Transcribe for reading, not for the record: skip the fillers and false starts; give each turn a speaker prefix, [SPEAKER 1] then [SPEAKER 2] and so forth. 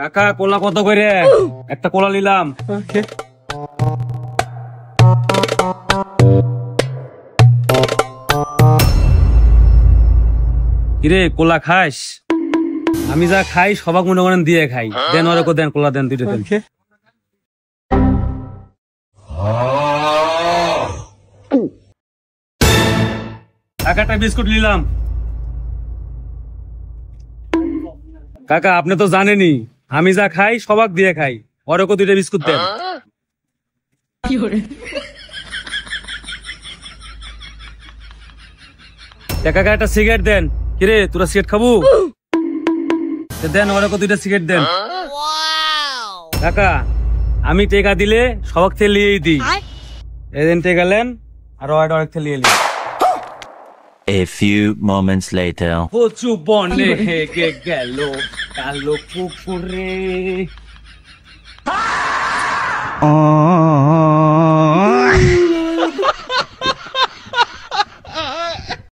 [SPEAKER 1] কাকা কোলা কত করে? একটা কোলা নিলাম। কিরে কোলা খাস? আমি যা খাই সবাক মনে করেন দিয়ে খাই। দেন ওরে দেন কোলা দেন, দুইটা দেন। কাকাটা বিস্কুট নিলাম। কাকা আপনি তো জানেনই আমি যা খাই সবাক দিয়ে খাই, ওরে দুইটা বিস্কুট দেন। কাকা একটা সিগারেট দেন। কিরে তোরা সিগারেট খাবো? দেন ওরে দুইটা সিগারেট দেন। কাকা আমি টেকা দিলে সবাক থেকে লিয়েই দিই। এদিন টেকা লেন আর অনেক থেকে লিয়ে নিন।
[SPEAKER 2] A few moments later.
[SPEAKER 1] কচু বনে হেগে গেল কালো পুকুরে।